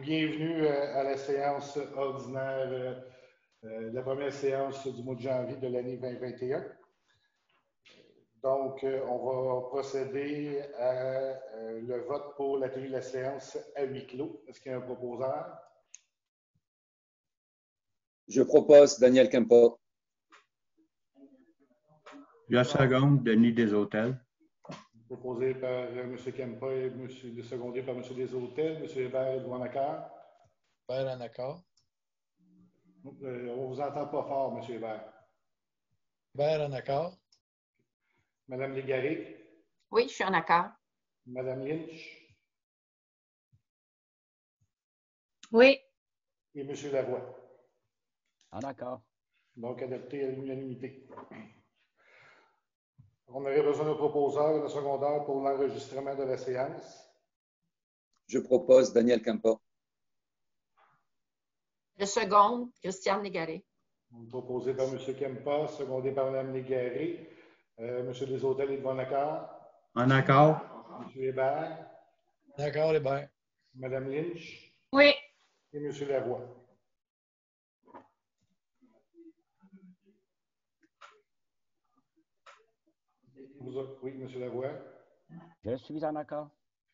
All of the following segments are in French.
bienvenue à la séance ordinaire, la première séance du mois de janvier de l'année 2021. Donc, on va procéder à le vote pour la tenue de la séance à huis clos. Est-ce qu'il y a un proposeur? Je propose Daniel Kempa. Je seconde Denis Deshôtels. Proposé par M. Kempa et secondé par M. Deshôtels. M. Hébert, êtes-vous en accord? Hébert en accord. On ne vous entend pas fort, M. Hébert. Hébert en accord. Mme Légaré? Oui, je suis en accord. Mme Lynch? Oui. Et M. Lavoie? En accord. Donc, adopté à l'unanimité. On aurait besoin d'un proposeur et d'un secondaire pour l'enregistrement de la séance. Je propose Daniel Kempa. Le second, Christiane Légaré. Proposé par M. Kempa, secondé par Mme Légaré. M. Deshôtels, êtes-vous en accord? En accord. M. Hébert? En accord, Hébert. Mme Lynch? Oui. Et M. Lavoie? Oui, M. Lavoie? Je suis en accord.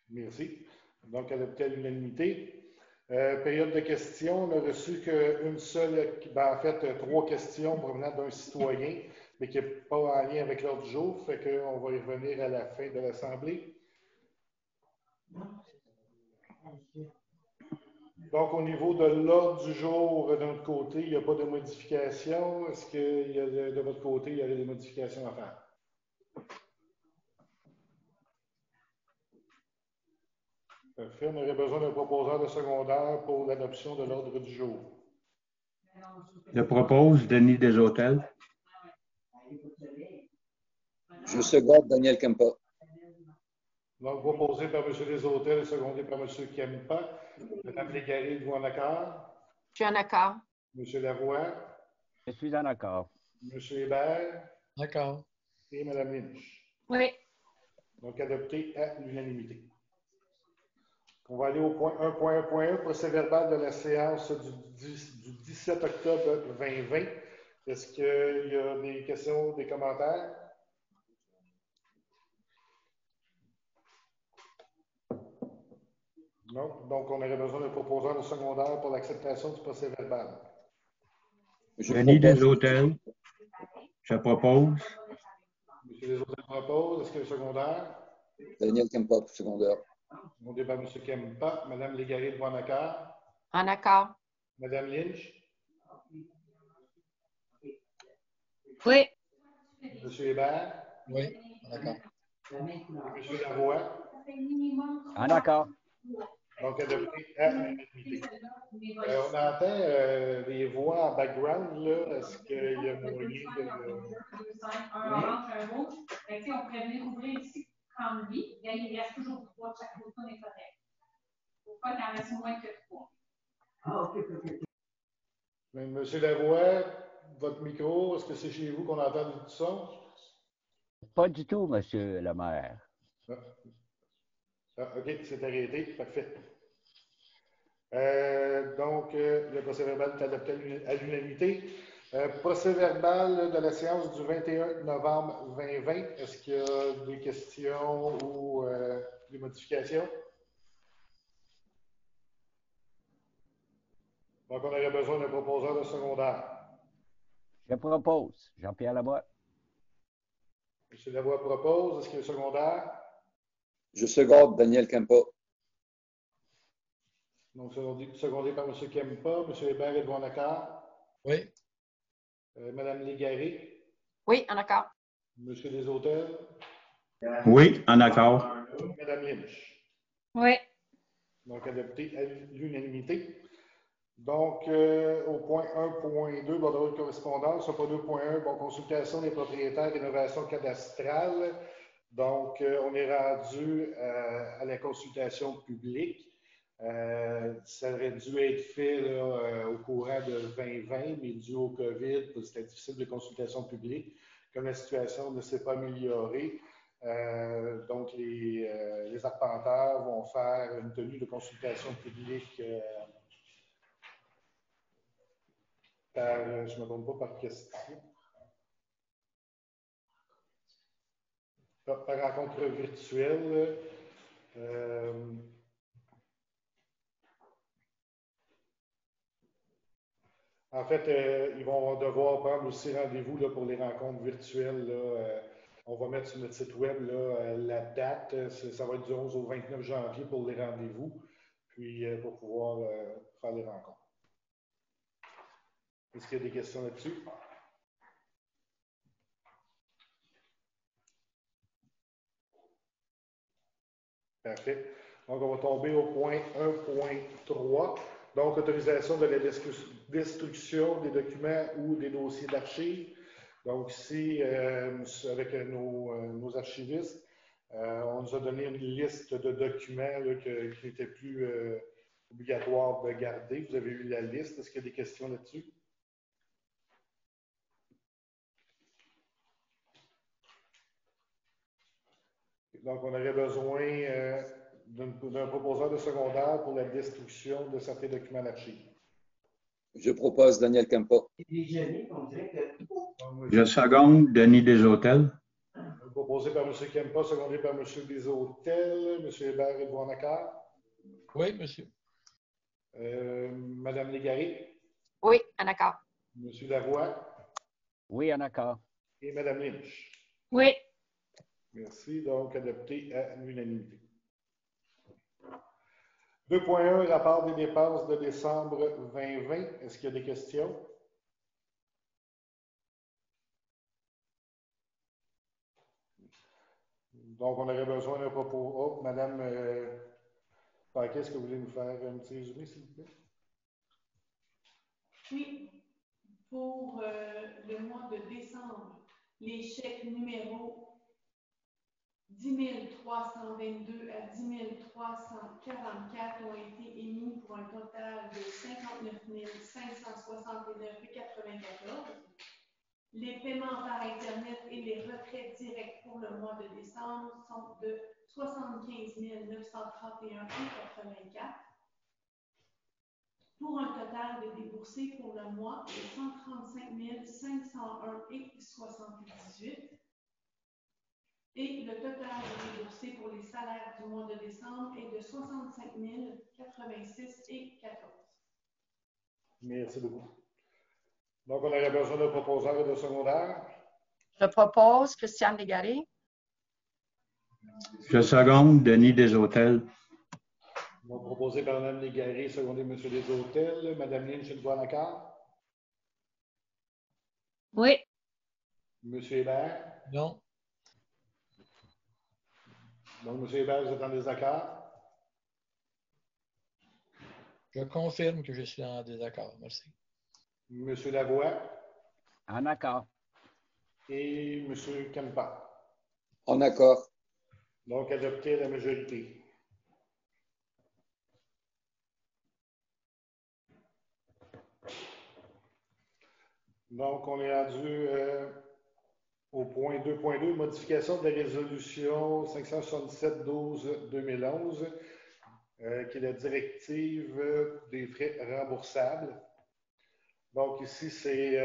Merci. Donc, adopté à l'unanimité. Période de questions, on n'a reçu qu'une seule, en fait, 3 questions provenant d'un citoyen, mais qui n'est pas en lien avec l'ordre du jour, fait qu'on va y revenir à la fin de l'Assemblée. Donc, au niveau de l'ordre du jour, de notre côté, il n'y a pas de modification. Est-ce que de votre côté, il y a des modifications à faire? Parfait. On aurait besoin d'un proposeur de secondaire pour l'adoption de l'ordre du jour. Je propose Denis Deshôtels. Je seconde Daniel Kempa. Donc, proposé par M. Deshôtels et secondé par M. Kempa. Mme Légaré, êtes-vous en accord? Je suis en accord. M. Lavoie? Je suis en accord. M. Hébert? D'accord. Et Mme Lynch. Oui. Donc, adopté à l'unanimité. On va aller au point 1.1.1, procès-verbal de la séance du 17 octobre 2020. Est-ce qu'il y a des questions, des commentaires? Non. Donc, on aurait besoin d'un proposeur de secondaire pour l'acceptation du procès-verbal. Denis Deshôtels. Je propose. M. Deshôtels propose. Est-ce qu'il y a un secondaire? Daniel Kempa, secondaire. Demandé par M. Kempa. Mme Légaré, êtes-vous en accord? En accord. Mme Lynch? Oui. M. Hébert? Oui, en accord. M. Lavoie? En accord. Donc, adopté à l'unanimité. On entend des voix en background, là. Est-ce qu'il y a moyen de... Un orange, un rouge. On pourrait venir ouvrir ici, prendre lui. Il reste toujours 3 de chaque côté, on est correct. Il ne faut pas qu'il en reste moins que 3. Ah, OK. Monsieur Lavoie, votre micro, est-ce que c'est chez vous qu'on entend du son? Pas du tout, monsieur le maire. OK, c'est arrêté. Parfait. Donc, le procès-verbal est adopté à l'unanimité. Procès-verbal de la séance du 21 novembre 2020. Est-ce qu'il y a des questions ou des modifications? Donc, on aurait besoin d'un proposeur de secondaire. Je propose Jean-Pierre Lavoie. M. Lavoie propose. Est-ce qu'il y a un secondaire? Je seconde Daniel Kempa. Donc, secondé par M. Kempa. M. Hébert, êtes-vous en accord? Oui. Mme Légaré? Oui, en accord. M. Deshôtels? Oui, en accord. Mme Lynch? Oui. Donc, adopté à l'unanimité. Donc, au point 1.2, bordereau de correspondance, au point 2.1, bon, consultation des propriétaires, rénovation cadastrale. Donc, on est rendu à la consultation publique. Ça aurait dû être fait là, au courant de 2020, mais dû au COVID, c'était difficile de consultation publique. Comme la situation ne s'est pas améliorée, Donc, les arpenteurs vont faire une tenue de consultation publique je ne me trompe pas par question. Par rencontre virtuelle. En fait, ils vont devoir prendre aussi rendez-vous là, pour les rencontres virtuelles. Là, on va mettre sur notre site web là, la date. Ça va être du 11 au 29 janvier pour les rendez-vous, puis pour pouvoir faire les rencontres. Est-ce qu'il y a des questions là-dessus? Parfait. Donc, on va tomber au point 1.3. Donc, autorisation de la destruction des documents ou des dossiers d'archives. Donc, ici, avec nos archivistes, on nous a donné une liste de documents là, qui n'était plus obligatoire de garder. Vous avez eu la liste. Est-ce qu'il y a des questions là-dessus? Donc, on aurait besoin d'un proposeur de secondaire pour la destruction de certains documents d'archives. Je propose Daniel Campa. Je seconde Denis Desautels. Proposé par M. Kempa, secondé par M. Desautels. M. Hébert, êtes-vous en accord? Oui, monsieur. Mme Légaré? Oui, en accord. M. Lavoie? Oui, en accord. Et Mme Lynch? Oui. Merci. Donc, adopté à l'unanimité. 2.1, rapport des dépenses de décembre 2020. Est-ce qu'il y a des questions? Donc, on aurait besoin d'un propos. Oh, Madame Paquet, est-ce que vous voulez nous faire un petit résumé, s'il vous plaît? Oui, pour le mois de décembre, les chèques numéro 10 322 à 10 344 ont été émis pour un total de 59 569,94. Les paiements par Internet et les retraits directs pour le mois de décembre sont de 75 931,84 pour un total de déboursés pour le mois de 135 501,78. Et le total de déboursés pour les salaires du mois de décembre est de 65 086,14. Merci beaucoup. Donc, on aurait besoin d'un proposeur et de secondaire. Je propose Christiane Légaré. Je seconde Denis Desautels. Donc, proposé par Mme Légaré, secondé M. Desautels. Mme Lynch, êtes-vous en accord? Oui. M. Hébert? Non. Donc, M. Hébert, vous êtes en désaccord? Je confirme que je suis en désaccord. Merci. M. Lavoie? En accord. Et M. Kempa? En accord. Donc, adopté à la majorité. Donc, on est rendu au point 2.2, modification de la résolution 577-12-2011, qui est la directive des frais remboursables. Donc, ici, c'est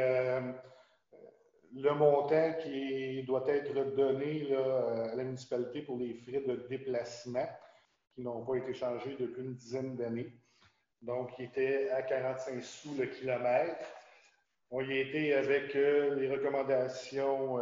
le montant qui doit être donné là, à la municipalité pour les frais de déplacement qui n'ont pas été changés depuis une dizaine d'années. Donc, il était à 45 sous le kilomètre. On y était avec les recommandations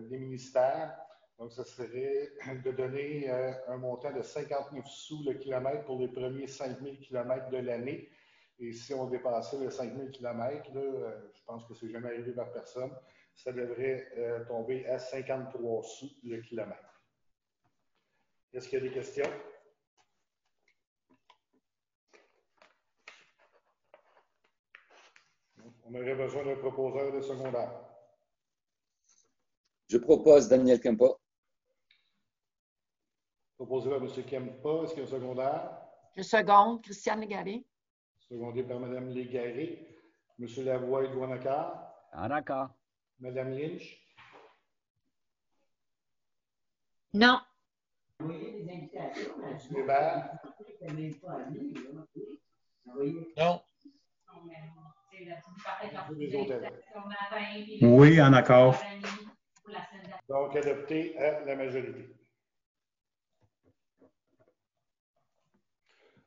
des ministères. Donc, ce serait de donner un montant de 59 sous le kilomètre pour les premiers 5000 kilomètres de l'année. Et si on dépassait les 5000 kilomètres, je pense que c'est jamais arrivé par personne, ça devrait tomber à 53 sous le kilomètre. Est-ce qu'il y a des questions? On aurait besoin d'un proposeur de secondaire. Je propose Daniel Campa. Proposé par M. Kempa. Est-ce qu'il y a un secondaire? Je seconde Christiane Légaré. Secondé par Mme Légaré. M. Lavoie, êtes-vous en accord? En accord. Mme Lynch? Non. M. Hébert, Non. M. Desautels. Oui, en accord. Donc, adopté à la majorité.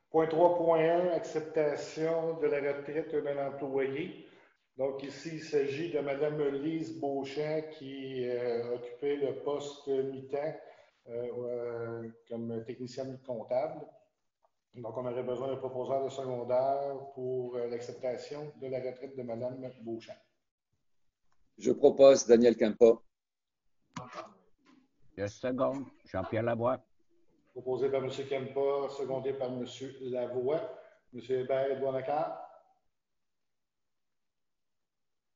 Point 3.1, acceptation de la retraite d'un employé. Donc, ici, il s'agit de Mme Lise Beauchamp qui occupait le poste mi-temps comme technicienne comptable. Donc, on aurait besoin d'un proposeur de secondaire pour l'acceptation de la retraite de Mme Beauchamp. Je propose Daniel Campa. Je seconde. Jean-Pierre Lavoie. Proposé par M. Kempa, secondé par M. Lavoie. M. Hébert, êtes-vous en accord?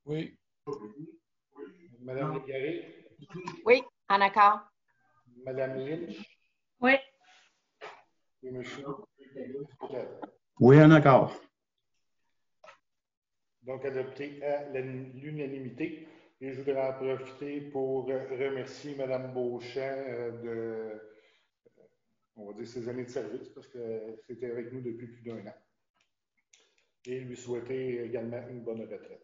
Oui. Mme Légaré, Oui, en accord. Mme Lynch Oui. et M. Desautels. Oui, en accord. Donc, adopté à l'unanimité. Et je voudrais en profiter pour remercier Mme Beauchamp de, on va dire, ses années de service, parce que c'était avec nous depuis plus d'1 an. Et lui souhaiter également une bonne retraite.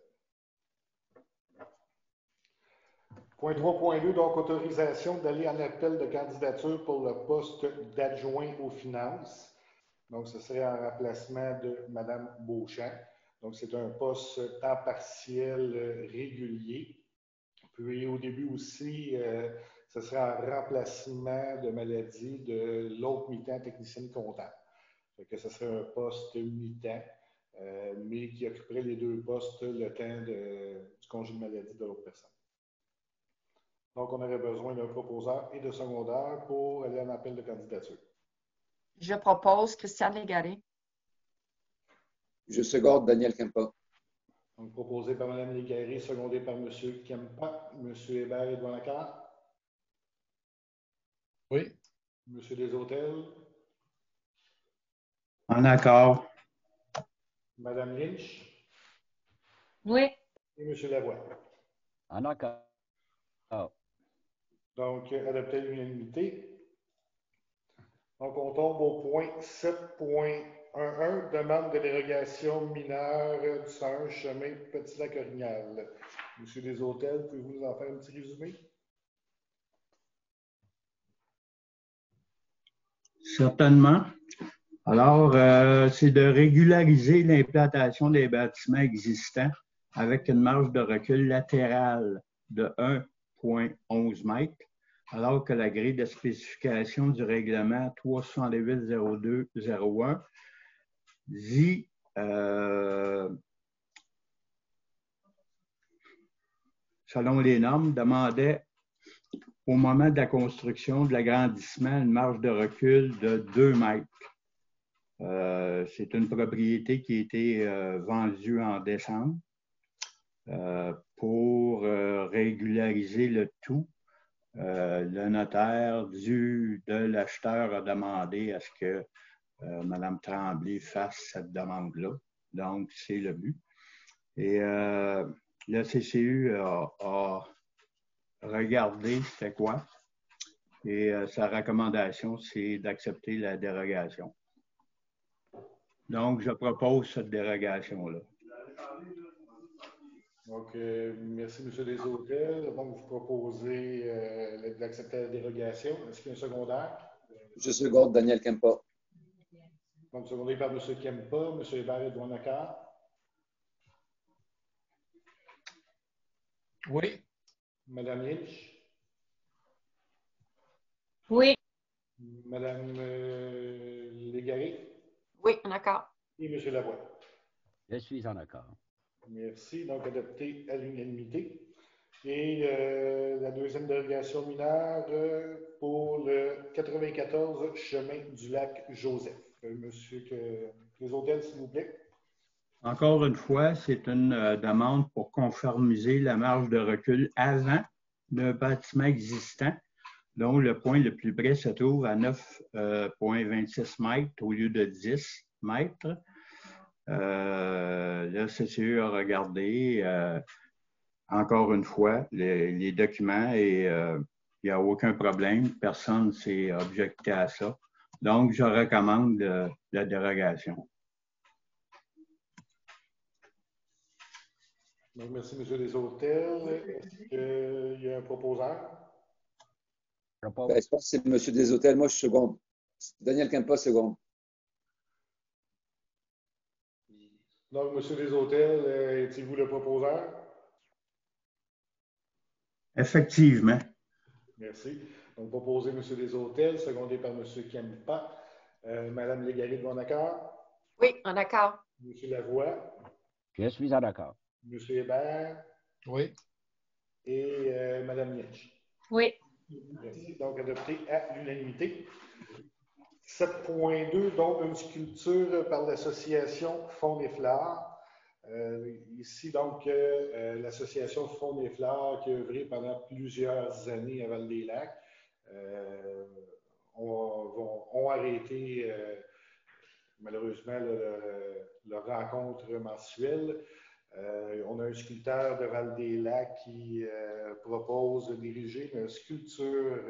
Point 3.2, donc autorisation d'aller en appel de candidature pour le poste d'adjoint aux finances. Donc, ce serait en remplacement de Mme Beauchamp. Donc, c'est un poste temps partiel régulier. Puis, au début aussi, ce serait en remplacement de maladie de l'autre mi-temps technicienne comptable. Donc, ce serait un poste mi-temps, mais qui occuperait les deux postes le temps du congé de maladie de l'autre personne. Donc, on aurait besoin d'un proposeur et de secondaire pour aller en appel de candidature. Je propose Christiane Légaré. Je seconde Daniel Campa. Donc, proposé par Mme Légaré, secondé par M. Kempa. M. Hébert, êtes-vous en accord? Oui. M. Desautels. En accord. Mme Lynch Oui. et M. Lavoie. En accord. Donc, adopté à l'unanimité. Donc, on tombe au point 7.11, demande de dérogation mineure du 101 chemin Petit-Lac-Orignal. M. Desautels, pouvez-vous nous en faire un petit résumé? Certainement. Alors, c'est de régulariser l'implantation des bâtiments existants avec une marge de recul latérale de 1,11 m, alors que la grille de spécification du règlement 368-02-01 dit selon les normes, demandait au moment de la construction de l'agrandissement une marge de recul de 2 mètres. C'est une propriété qui a été vendue en décembre. Pour régulariser le tout, le notaire de l'acheteur a demandé à ce que Mme Tremblay fasse cette demande-là. Donc, c'est le but. Et le CCU a regardé c'était quoi. Et sa recommandation, c'est d'accepter la dérogation. Donc, je propose cette dérogation-là. Donc, merci, M. Desautels. Donc, vous proposez d'accepter la dérogation. Est-ce qu'il y a un secondaire? Je seconde Daniel Campa. Donc, secondé par M. Kempa. M. Hébert, êtes-vous en accord? Oui. Mme Lynch? Oui. Mme Légaré? Oui, en accord. Et M. Lavoie. Je suis en accord. Merci. Donc, adopté à l'unanimité. Et la deuxième dérogation mineure pour le 94 chemin du lac Joseph. Monsieur Desautels, s'il vous plaît. Encore une fois, c'est une demande pour conformiser la marge de recul avant d'un bâtiment existant, dont le point le plus près se trouve à 9,26 mètres au lieu de 10 mètres. Le CCE a regardé encore une fois les documents et Il n'y a aucun problème. Personne ne s'est objecté à ça. Donc, je recommande la dérogation. Donc, merci, M. Desautels. Est-ce qu'il y a un proposeur? Propose. Ben, je pense que c'est M. Desautels. Moi, je seconde. Daniel Kempa, seconde. Donc, M. Desautels, êtes-vous le proposeur? Effectivement. Merci. Donc, proposé M. Desautels, secondé par M. Kempa. Mme Légaré, bon accord? Oui, en accord. M. Lavoie, Je suis en accord. M. Hébert Oui. et Mme Nietzsche. Oui. Merci. Donc, adopté à l'unanimité. 7.2, donc une sculpture par l'association Fonds et Fleurs. Ici, donc, l'association Fonds et Fleurs qui a œuvré pendant plusieurs années à Val-des-Lacs ont arrêté malheureusement leur rencontre mensuelle. On a un sculpteur de Val-des-Lacs qui propose d'ériger une sculpture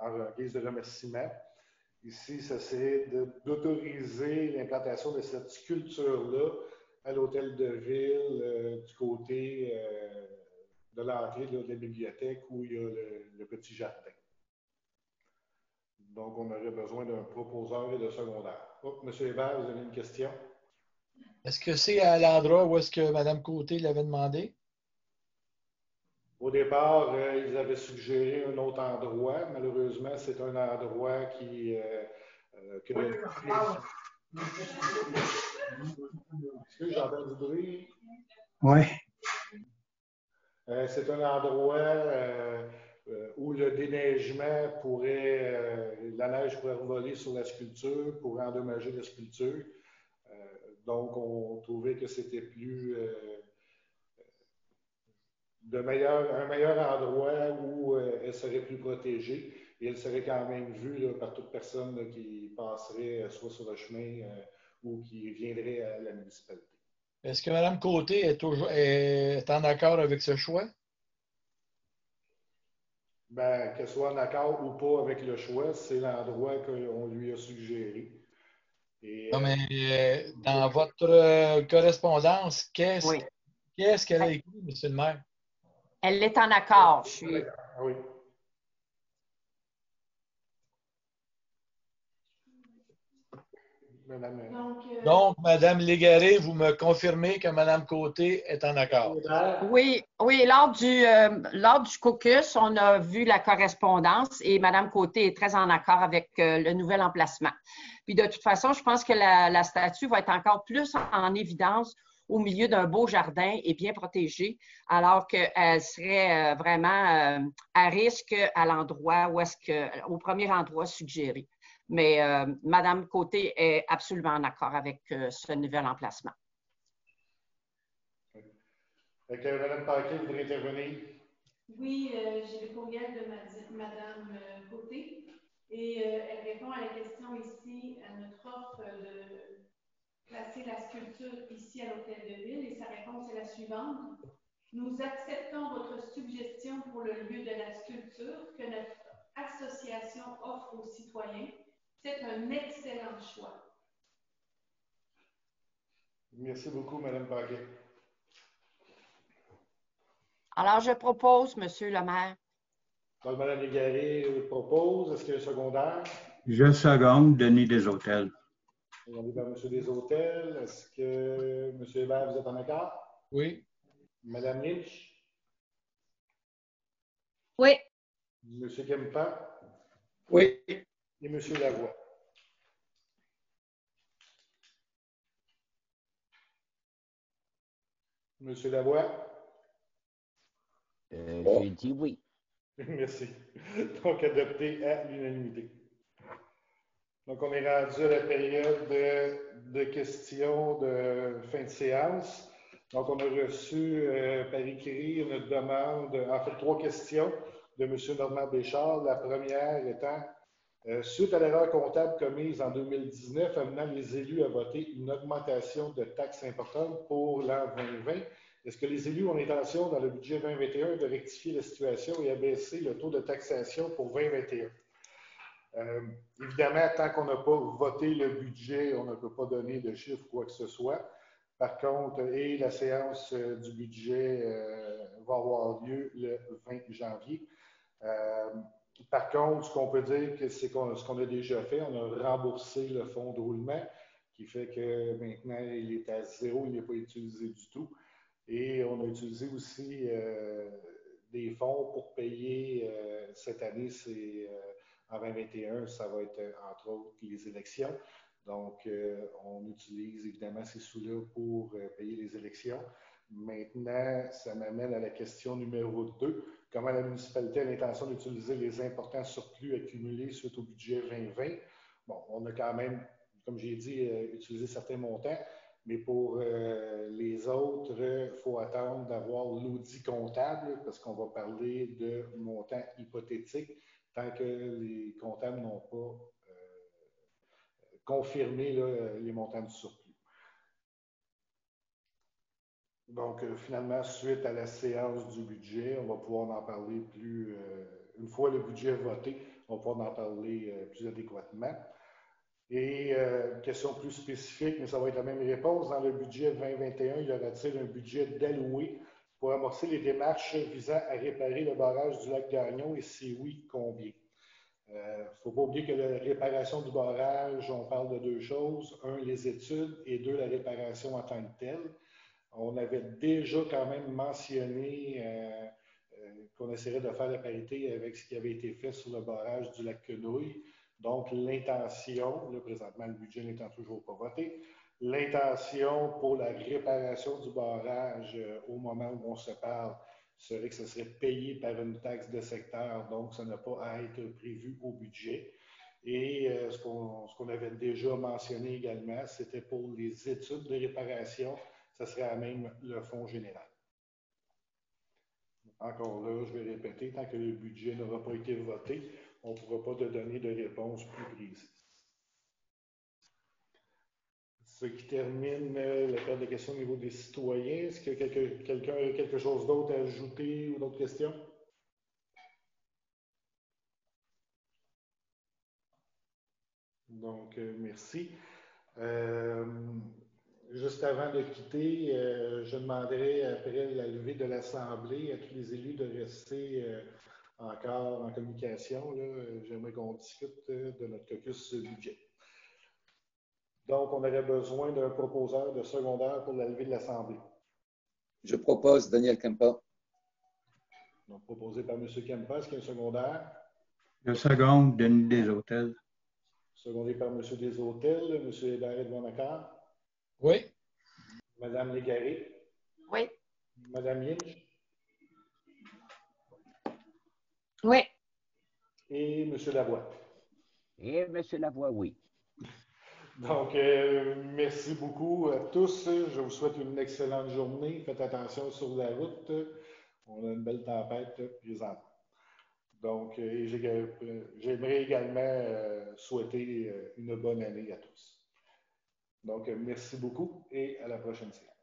en guise de remerciement. Ici, ça serait d'autoriser l'implantation de cette sculpture-là à l'hôtel de ville du côté de l'entrée de la bibliothèque où il y a le petit jardin. Donc, on aurait besoin d'un proposeur et de secondaire. Oh, M. Hébert, vous avez une question? Est-ce que c'est à l'endroit où est-ce que Mme Côté l'avait demandé? Au départ, ils avaient suggéré un autre endroit. Malheureusement, c'est un endroit qui... que j'entends du bruit. Oui. C'est un endroit où le déneigement pourrait... la neige pourrait revoler sur la sculpture, pourrait endommager la sculpture. Donc, on trouvait que c'était plus... un meilleur endroit où elle serait plus protégée et elle serait quand même vue là, par toute personne là, qui passerait soit sur le chemin ou qui viendrait à la municipalité. Est-ce que Mme Côté est en accord avec ce choix? Ben, qu'elle soit en accord ou pas avec le choix, c'est l'endroit qu'on lui a suggéré. Et, Non, mais dans votre correspondance, Oui. qu'est-ce qu'elle a écrit, M. le maire? Elle est en accord. Je suis... ah oui. Madame, Donc, Mme Légaré, vous me confirmez que Mme Côté est en accord? Oui, oui, lors du caucus, on a vu la correspondance et Mme Côté est très en accord avec le nouvel emplacement. Puis de toute façon, je pense que la statue va être encore plus en évidence au milieu d'un beau jardin et bien protégée, alors qu'elle serait vraiment à risque à l'endroit où est-ce que, au premier endroit suggéré. Mais Mme Côté est absolument en accord avec ce nouvel emplacement. Mme Paquet, vous voudrez intervenir? Oui, j'ai le courriel de Mme Côté et elle répond à la question ici, à notre offre de placer la sculpture ici à l'Hôtel de Ville et sa réponse est la suivante. Nous acceptons votre suggestion pour le lieu de la sculpture que notre association offre aux citoyens. C'est un excellent choix. Merci beaucoup, Mme Paquet. Alors, je propose, Monsieur le maire. Donc, Mme Légaré propose. Est-ce qu'il y a un secondaire? Je seconde Denis Desautels. Secondé par M. Desautels. Est-ce que M. Hébert, vous êtes en accord? Oui. Mme Lynch? Oui. M. Kempa? Oui. Et M. Lavoie? M. Lavoie? J'ai dit oui. Merci. Donc, adopté à l'unanimité. Donc, on est rendu à la période de questions de fin de séance. Donc, on a reçu par écrit une demande, en fait, 3 questions de M. Normand Béchard. La première étant, suite à l'erreur comptable commise en 2019, amenant les élus à voter une augmentation de taxes importantes pour l'an 2020, Est-ce que les élus ont l'intention, dans le budget 2021, de rectifier la situation et abaisser le taux de taxation pour 2021? Évidemment, tant qu'on n'a pas voté le budget, on ne peut pas donner de chiffres ou quoi que ce soit. Par contre, et la séance du budget va avoir lieu le 20 janvier. Par contre, ce qu'on peut dire, c'est ce qu'on a déjà fait, on a remboursé le fonds de roulement, qui fait que maintenant, il est à zéro, il n'est pas utilisé du tout. Et on a utilisé aussi des fonds pour payer cette année, en 2021, ça va être entre autres les élections. Donc, on utilise évidemment ces sous-là pour payer les élections. Maintenant, ça m'amène à la question numéro 2. Comment la municipalité a l'intention d'utiliser les importants surplus accumulés suite au budget 2020? Bon, on a quand même, comme j'ai dit, utilisé certains montants, mais pour les autres, il faut attendre d'avoir l'audit comptable parce qu'on va parler de montants hypothétiques tant que les comptables n'ont pas confirmé là, les montants du surplus. Donc, finalement, suite à la séance du budget, on va pouvoir en parler plus, une fois le budget voté, on va pouvoir en parler plus adéquatement. Et question plus spécifique, mais ça va être la même réponse. Dans le budget 2021, y aura-t-il un budget d'alloué pour amorcer les démarches visant à réparer le barrage du lac Gagnon et si oui, combien? Il ne faut pas oublier que la réparation du barrage, on parle de deux choses. Un, les études et deux, la réparation en tant que telle. On avait déjà quand même mentionné qu'on essaierait de faire la parité avec ce qui avait été fait sur le barrage du lac Quenouille. Donc, l'intention, là, présentement, le budget n'étant toujours pas voté, l'intention pour la réparation du barrage au moment où on se parle serait que ce serait payé par une taxe de secteur, donc ça n'a pas à être prévu au budget. Et ce qu'on avait déjà mentionné également, c'était pour les études de réparation, ça serait à même le fonds général. Encore là, je vais répéter, tant que le budget n'aura pas été voté, on ne pourra pas te donner de réponse plus précise. Ce qui termine la période de questions au niveau des citoyens. Est-ce que quelqu'un a quelque chose d'autre à ajouter ou d'autres questions? Donc, merci. Juste avant de quitter, je demanderai, après la levée de l'Assemblée, à tous les élus de rester encore en communication. J'aimerais qu'on discute de notre caucus budget. Donc, on aurait besoin d'un proposeur de secondaire pour la levée de l'Assemblée. Je propose Daniel Kempa. Donc, proposé par M. Kempa, est-ce qu'il y a un secondaire? Le second, Denis Deshôtels. Secondé par M. Deshôtels, M. Hébert Edouard-Macquart. Oui. Mme Légaré. Oui. Mme Lynch. Oui. Et M. Lavoie. Et M. Lavoie, oui. Donc, merci beaucoup à tous. Je vous souhaite une excellente journée. Faites attention sur la route. On a une belle tempête présentement. Donc, j'aimerais également souhaiter une bonne année à tous. Donc, merci beaucoup et à la prochaine séance.